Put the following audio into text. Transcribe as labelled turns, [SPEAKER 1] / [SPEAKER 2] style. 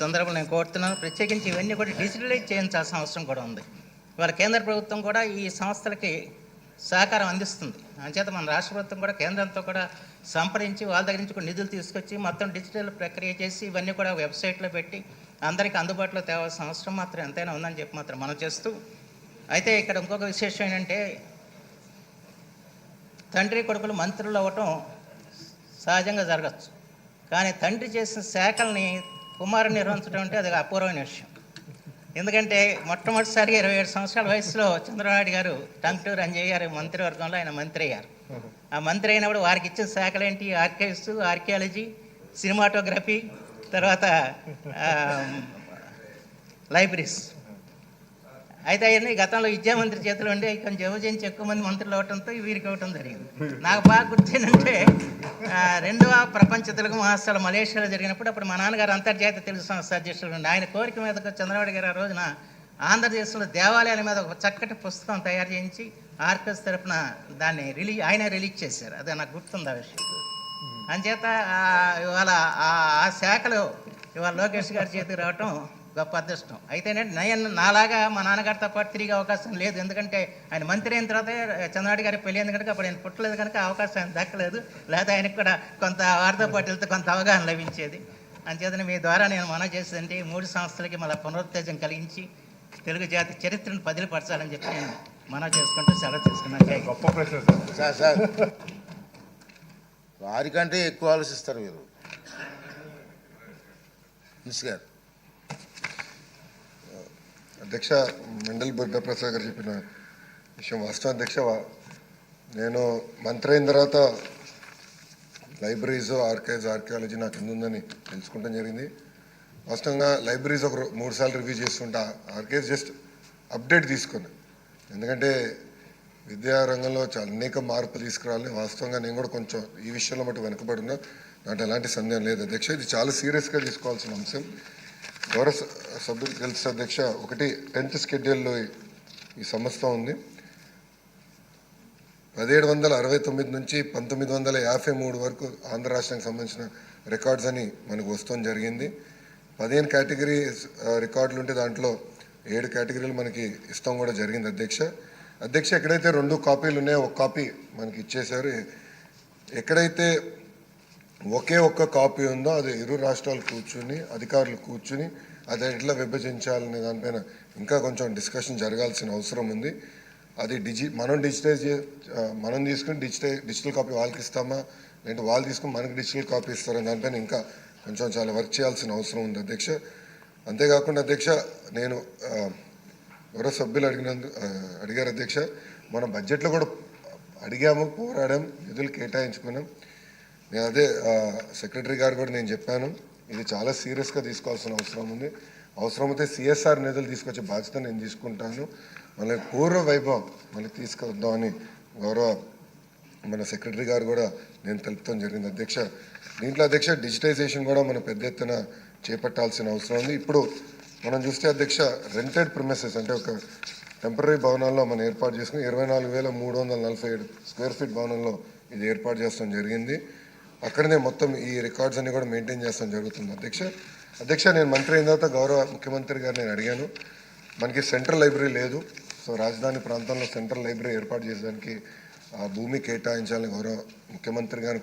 [SPEAKER 1] సందర్భంలో నేను కోరుతున్నాను. ప్రత్యేకించి ఇవన్నీ కూడా డిజిటలైజ్ చేయించాల్సిన అవసరం కూడా ఉంది. ఇవాళ కేంద్ర ప్రభుత్వం కూడా ఈ సంస్థలకి సహకారం అందిస్తుంది. అంచేత మన రాష్ట్ర ప్రభుత్వం కూడా కేంద్రంతో కూడా సంప్రదించి వాళ్ళ దగ్గర నుంచి కూడా నిధులు తీసుకొచ్చి మొత్తం డిజిటల్ ప్రక్రియ చేసి ఇవన్నీ కూడా వెబ్సైట్లో పెట్టి అందరికీ అందుబాటులో తేవాల్సిన అవసరం మాత్రం ఎంతైనా ఉందని చెప్పి మాత్రం మనం చేస్తూ, అయితే ఇక్కడ ఇంకొక విశేషం ఏంటంటే, తండ్రి కొడుకులు మంత్రులు అవ్వటం సహజంగా జరగచ్చు. కానీ తండ్రి చేసిన శాఖల్ని కుమారుని నిర్వహించడం అంటే అది అపూర్వమైన విషయం. ఎందుకంటే మొట్టమొదటిసారిగా 27 సంవత్సరాల వయసులో చంద్రబాబు గారు టంగుటూరి అంజయ్య గారు మంత్రివర్గంలో ఆయన మంత్రి అయ్యారు. ఆ మంత్రి అయినప్పుడు వారికి ఇచ్చిన శాఖలు ఏంటి? ఆర్కైవ్స్, ఆర్కియాలజీ, సినిమాటోగ్రఫీ, తర్వాత లైబ్రరీస్. అయితే అవన్నీ గతంలో విద్యామంత్రి చేతిలో ఉండే కొంచెం విభజించి ఎక్కువ మంది మంత్రులు అవడంతో వీరికి ఇవ్వటం జరిగింది. నాకు బాగా గుర్తేంటంటే, రెండవ ప్రపంచ తెలుగు మహాసభలు మలేషియాలో జరిగినప్పుడు అప్పుడు మా నాన్నగారు అంతర్జాతీయ తెలుగు సంస్థ అధ్యక్షులు ఉండే. ఆయన కోరిక మీద చంద్రబాబు గారు ఆ రోజున ఆంధ్రదేశంలో దేవాలయాల మీద ఒక చక్కటి పుస్తకం తయారు చేయించి ఆర్కైవ్స్ తరఫున దాన్ని ఆయన రిలీజ్ చేశారు. అదే నాకు గుర్తుంది ఆ విషయం. అంచేత ఇవాళ ఆ శాఖలో ఇవాళ లోకేష్ గారి చేతికి రావటం గొప్ప అదృష్టం. అయితే నాలాగా మా నాన్నగారితో పాటు తిరిగే అవకాశం లేదు. ఎందుకంటే ఆయన మంత్రి అయిన తర్వాత చంద్రబాబు గారికి పెళ్ళింది కనుక అప్పుడు ఆయన పుట్టలేదు కనుక అవకాశం ఆయన దక్కలేదు. లేదా ఆయనకు కూడా కొంత వారితో పాటు వెళ్తే కొంత అవగాహన లభించేది. అంచేతనే మీ ద్వారా నేను మనవి చేసేదంటే, 3 సంస్థలకి మళ్ళీ పునరుత్తేజం కలిగించి తెలుగు జాతి చరిత్రను పదిలిపరచాలని చెప్పి నేను మనవి చేసుకుంటూ సెలవు తీసుకున్నాను.
[SPEAKER 2] గొప్ప ప్రశ్న సార్. వారికంటే ఎక్కువ ఆలోచిస్తారు మీరు గారు.
[SPEAKER 3] అధ్యక్ష, మండల్ బుద్ధప్రసాద్ గారు చెప్పిన విషయం వాస్తవం. అధ్యక్ష, నేను మంత్రి అయిన తర్వాత లైబ్రరీస్, ఆర్కైవ్స్, ఆర్కియాలజీ నాకు ఎందుందని తెలుసుకుంటాం జరిగింది. వాస్తవంగా లైబ్రరీస్ ఒక 3 సార్లు రివ్యూ చేస్తుంటా, ఆర్కైవ్స్ జస్ట్ అప్డేట్ తీసుకున్నాను. ఎందుకంటే విద్యారంగంలో అనేక మార్పులు తీసుకురావాలని వాస్తవంగా నేను కూడా కొంచెం ఈ విషయంలో మటు వెనుకబడినా నాకు ఎలాంటి సందేహం లేదు అధ్యక్ష. ఇది చాలా సీరియస్గా తీసుకోవాల్సిన అంశం. గౌరవ సభ్యులు తెలుసు అధ్యక్ష, ఒకటి 10th షెడ్యూల్లో ఈ సంస్థ ఉంది. 1769 నుంచి 1953 వరకు ఆంధ్ర రాష్ట్రానికి సంబంధించిన రికార్డ్స్ అని మనకు వస్తాం జరిగింది. 15 కేటగిరీ రికార్డులు ఉంటే దాంట్లో 7 కేటగిరీలు మనకి ఇస్తాం కూడా జరిగింది అధ్యక్ష. ఎక్కడైతే 2 కాపీలు ఉన్నాయో 1 కాపీ మనకి ఇచ్చేశారు. ఎక్కడైతే ఒకే ఒక్క కాపీ ఉందో అది ఇరు రాష్ట్రాలు కూర్చుని, అధికారులు కూర్చుని అది ఎట్లా విభజించాలనే దానిపైన ఇంకా కొంచెం డిస్కషన్ జరగాల్సిన అవసరం ఉంది. అది మనం తీసుకుని డిజిటల్ కాపీ వాళ్ళకి ఇస్తామా, లేదంటే వాళ్ళు తీసుకుని మనకి డిజిటల్ కాపీ ఇస్తారని దానిపైన ఇంకా కొంచెం చాలా వర్క్ చేయాల్సిన అవసరం ఉంది అధ్యక్ష. అంతేకాకుండా అధ్యక్ష, నేను ఎవరో సభ్యులు అడిగారు అధ్యక్ష, మన బడ్జెట్లో కూడా అడిగాము, పోరాడాం, నిధులు కేటాయించుకున్నాం. నేను అదే సెక్రటరీ గారు కూడా నేను చెప్పాను, ఇది చాలా సీరియస్గా తీసుకోవాల్సిన అవసరం ఉంది. అవసరమైతే సిఎస్ఆర్ నిధులు తీసుకొచ్చే బాధ్యత నేను తీసుకుంటాను. మళ్ళీ పూర్వ వైభవం మళ్ళీ తీసుకొద్దామని గౌరవ మన సెక్రటరీ గారు కూడా నేను తెలుపుతాం జరిగింది అధ్యక్ష. దీంట్లో అధ్యక్ష డిజిటైజేషన్ కూడా మనం పెద్ద ఎత్తున చేపట్టాల్సిన అవసరం ఉంది. ఇప్పుడు మనం చూస్తే అధ్యక్ష, రెంటెడ్ ప్రిమిసెస్ అంటే ఒక టెంపరీ భవనాల్లో మనం ఏర్పాటు చేసుకుని 24,347 స్క్వేర్ ఫీట్ భవనంలో ఇది ఏర్పాటు చేస్తాం జరిగింది. అక్కడనే మొత్తం ఈ రికార్డ్స్ అన్ని కూడా మెయింటైన్ చేస్తాం జరుగుతుంది అధ్యక్ష. నేను మంత్రి అయిన తర్వాత గౌరవ ముఖ్యమంత్రి గారు నేను అడిగాను, మనకి సెంట్రల్ లైబ్రరీ లేదు, సో రాజధాని ప్రాంతంలో సెంట్రల్ లైబ్రరీ ఏర్పాటు చేసేదానికి భూమి కేటాయించాలని గౌరవ ముఖ్యమంత్రి గారిని